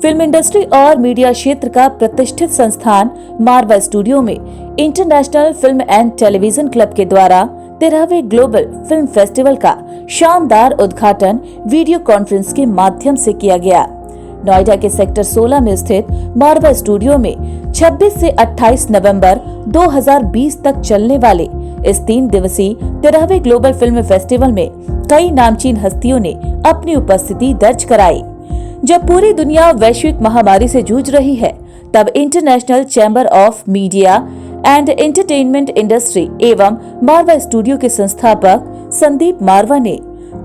Film industry और media क्षेत्र का प्रतिष्ठित संस्थान मारवा स्टूडियो में international film and television club के द्वारा 13वें ग्लोबल फिल्म फेस्टिवल का शानदार उद्घाटन वीडियो कॉन्फ्रेंस के माध्यम से किया गया। नोएडा के सेक्टर 16 में स्थित मारवा स्टूडियो में 26 से 28 नवंबर 2020 तक चलने वाले इस 3 दिवसीय 13वें ग्लोबल फिल्म फेस्टिवल में कई नामचीन हस्तियों ने अपनी उपस्थिति दर्ज कराई। जब पूरी दुनिया वैश्विक महामारी से जूझ रही है, तब international chamber of media and entertainment industry एवं मारवा स्टूडियो के संस्थापक संदीप मारवा ने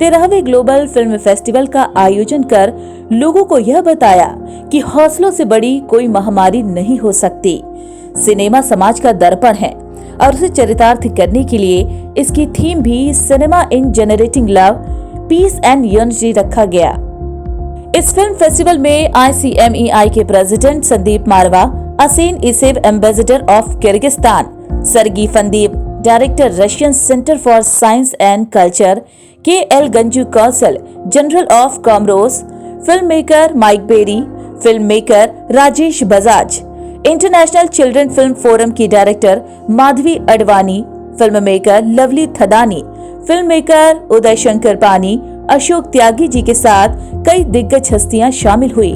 13वें ग्लोबल फिल्म फेस्टिवल का आयोजन कर लोगों को यह बताया कि हौसलों से बड़ी कोई महामारी नहीं हो सकती। सिनेमा समाज का दर्पण है और उसे चरितार्थ करने के लिए इसकी थीम भी cinema in generating love, peace and unity रखा गया। इस फिल्म फेस्टिवल में ICMEI के president Sandeep Marwah, Asein Isaev ambassador of Kyrgyzstan, Sergey फंदीप, director Russian centre for science and culture, KL Ganju Kaushal, general of Comoros, film maker Mike Berry, film maker Rajesh Bajaj, international children film forum की director Madhavi Advani, film maker Lovely Thadani, film maker Uday Shankar Pani, Ashok Tyagi ji के साथ कई दिग्गज हस्तियां शामिल हुई।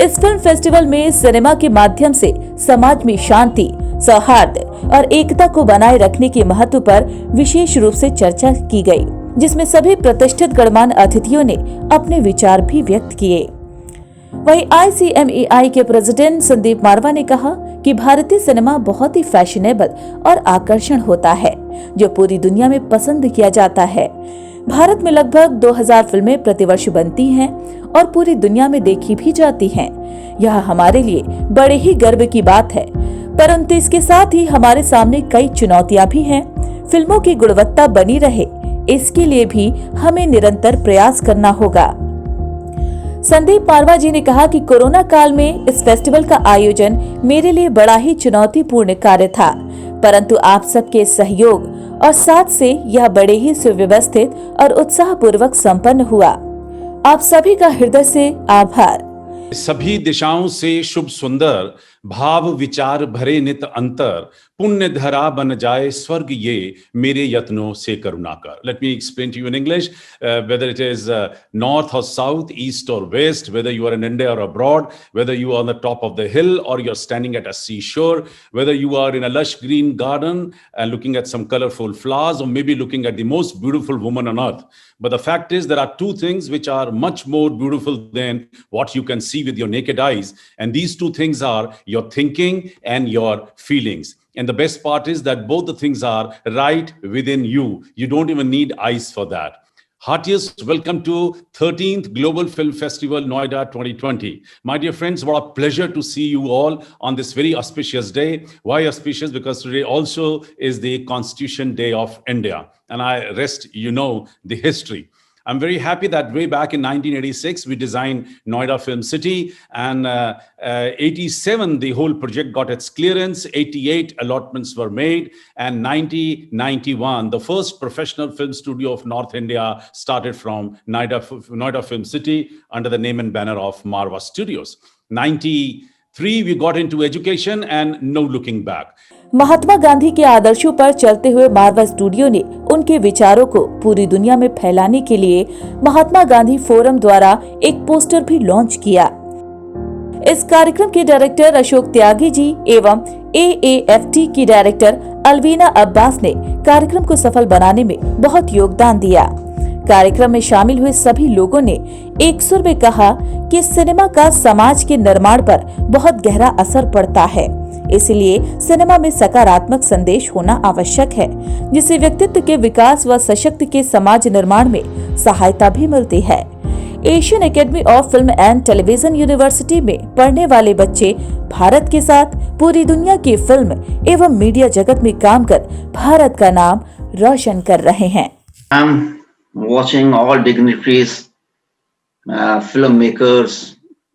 इस फिल्म फेस्टिवल में सिनेमा के माध्यम से समाज में शांति, सौहार्द और एकता को बनाए रखने के महत्व पर विशेष रूप से चर्चा की गई, जिसमें सभी प्रतिष्ठित गणमान्य अतिथियों ने अपने विचार भी व्यक्त किए। वहीं ICMEI के प्रेसिडेंट संदीप मारवा ने कहा कि भारतीय सिनेमा बहुत ही फैशनेबल और आकर्षण होता है, जो पूरी दुनिया में पसंद किया जाता है। भारत में लगभग 2000 फिल्में प्रतिवर्ष बनती हैं और पूरी दुनिया में देखी भी जाती हैं। यह हमारे लिए बड़े ही गर्व की बात है, परंतु इसके साथ ही हमारे सामने कई चुनौतियां भी हैं। फिल्मों की गुणवत्ता बनी रहे, इसके लिए भी हमें निरंतर प्रयास करना होगा। संदीप मारवा जी ने कहा कि कोरोना काल में इस फेस्टिवल का आयोजन मेरे लिए बड़ा ही चुनौतीपूर्ण कार्य था, परंतु आप सबके सहयोग और साथ से यह बड़े ही सुव्यवस्थित और उत्साहपूर्वक संपन्न हुआ। आप सभी का हृदय से आभार। सभी दिशाओं से शुभ सुंदर, भाव विचार भरे नित अंतर, पुण्य धरा बन जाए स्वर्ग ये मेरे यत्नों से करुणा कर। Let me explain to you in English, whether it is north or south, east or west, whether you are in India or abroad, whether you are on the top of the hill or you're standing at a seashore, whether you are in a lush green garden and looking at some colorful flowers, or maybe looking at the most beautiful woman on earth. But the fact is, there are two things which are much more beautiful than what you can see with your naked eyes. And these two things are your thinking and your feelings. And the best part is that both the things are right within you. You don't even need eyes for that. Heartiest welcome to 13th Global Film Festival, Noida 2020. My dear friends, what a pleasure to see you all on this very auspicious day. Why auspicious? Because today also is the Constitution Day of India. And I rest you know the history. I'm very happy that way back in 1986, we designed Noida Film City, and 87, the whole project got its clearance, 88 allotments were made, and 1991, the first professional film studio of North India started from Noida Film City under the name and banner of Marva Studios. 93, we got into education and no looking back. Mahatma Gandhi के आदर्शों पर चलते हुए मारवा studio ने उनके विचारों को पूरी दुनिया में फैलाने के लिए महात्मा गांधी फोरम द्वारा एक पोस्टर भी लॉन्च किया। इस कार्यक्रम के डायरेक्टर अशोक त्यागी जी एवं AAFT की डायरेक्टर अलवीना अब्बास ने कार्यक्रम को सफल बनाने में बहुत योगदान दिया। कार्यक्रम में शामिल हुए सभी लोगों ने एक सुर में कहा कि सिनेमा का समाज के निर्माण पर बहुत गहरा असर पड़ता है, इसलिए सिनेमा में सकारात्मक संदेश होना आवश्यक है, जिससे व्यक्तित्व के विकास व सशक्त के समाज निर्माण में सहायता भी मिलती है। Asian academy of film and television university में पढ़ने वाले बच्चे भारत के साथ पूरी दुनिया की फिल्म एवं मीडिया जगत में काम कर भारत का नाम रोशन कर रहे हैं। Watching all dignitaries, filmmakers,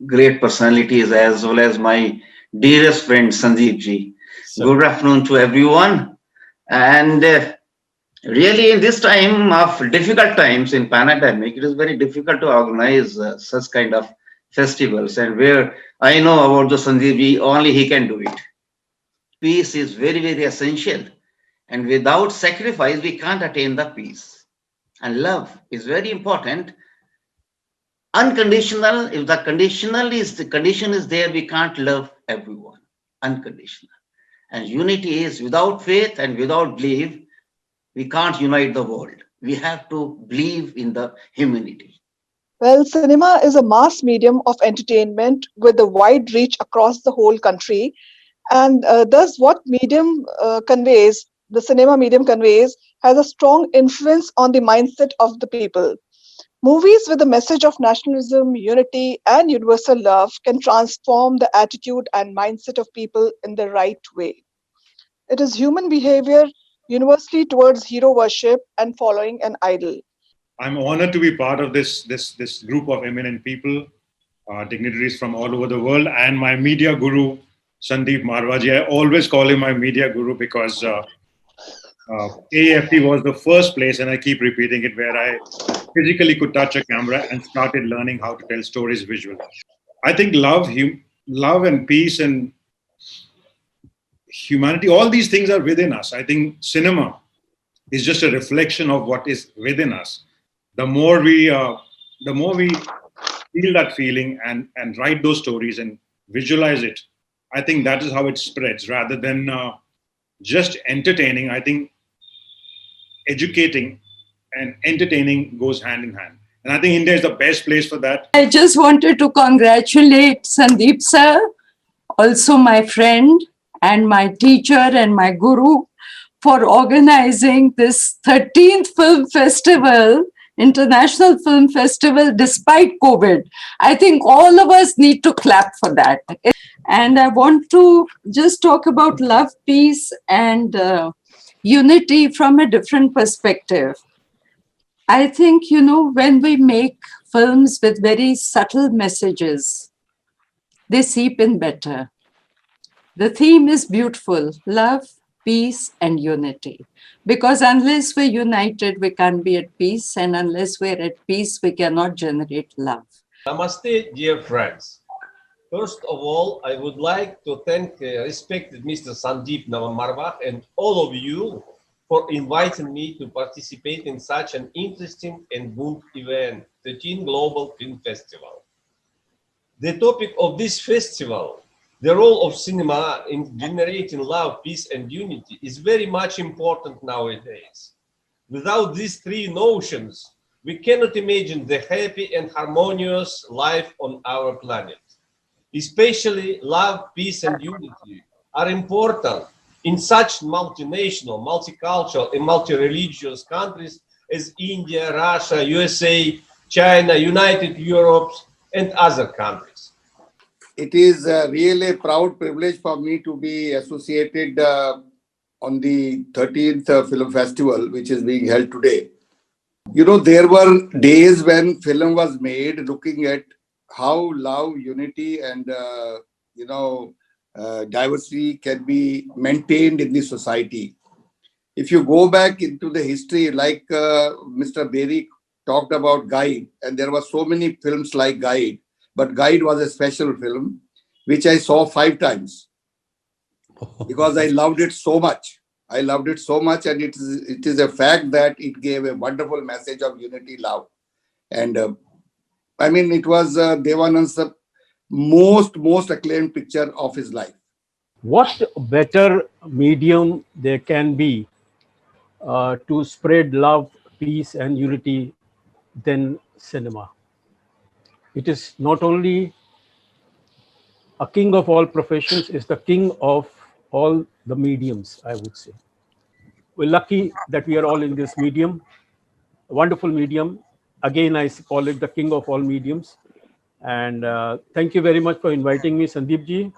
great personalities, as well as my dearest friend Sandeep ji. Good afternoon to everyone. And really, in this time of difficult times in pandemic, it is very difficult to organize such kind of festivals, and where I know about the Sandeep ji, only he can do it. Peace is very, very essential. And without sacrifice, we can't attain the peace. And love is very important. Unconditional, if the condition is there, we can't love everyone. Unconditional. And unity is without faith and without belief, we can't unite the world. We have to believe in the humanity. Well, cinema is a mass medium of entertainment with a wide reach across the whole country. And thus, what the cinema medium conveys, has a strong influence on the mindset of the people. Movies with a message of nationalism, unity, and universal love can transform the attitude and mindset of people in the right way. It is human behavior universally towards hero worship and following an idol. I'm honored to be part of this group of eminent people, dignitaries from all over the world, and my media guru, Sandeep Marwaji. I always call him my media guru because AFT was the first place, and I keep repeating it, where I physically could touch a camera and started learning how to tell stories visually. I think love and peace and humanity, all these things are within us. I think cinema is just a reflection of what is within us. The more we feel that feeling and write those stories and visualize it, I think that is how it spreads, rather than just entertaining. I think educating and entertaining goes hand in hand. And I think India is the best place for that. I just wanted to congratulate Sandeep sir, also my friend and my teacher and my guru, for organizing this 13th film festival, International Film Festival, despite COVID. I think all of us need to clap for that. And I want to just talk about love, peace, and unity from a different perspective. I think, when we make films with very subtle messages, they seep in better. The theme is beautiful: love, peace, and unity. Because unless we're united, we can't be at peace. And unless we're at peace, we cannot generate love. Namaste, dear friends. First of all, I would like to thank respected Mr. Sandeep Marwah and all of you for inviting me to participate in such an interesting and good event, the 13th Global Film Festival. The topic of this festival, the role of cinema in generating love, peace, and unity, is very much important nowadays. Without these three notions, we cannot imagine the happy and harmonious life on our planet. Especially love, peace, and unity are important in such multinational, multicultural, and multi-religious countries as India, Russia, USA, China, United Europe, and other countries. It is really a proud privilege for me to be associated on the 13th Film Festival, which is being held today. There were days when film was made looking at how love, unity, and diversity can be maintained in the society. If you go back into the history, like Mr. Berry talked about Guide, and there were so many films like Guide, but Guide was a special film, which I saw 5 times because I loved it so much. I loved it so much, and it is a fact that it gave a wonderful message of unity, love. And it was Devanand's most acclaimed picture of his life. What better medium there can be to spread love, peace, and unity than cinema? It is not only a king of all professions, it's the king of all the mediums, I would say. We're lucky that we are all in this medium, a wonderful medium. Again, I call it the king of all mediums. And thank you very much for inviting me, Sandeep ji.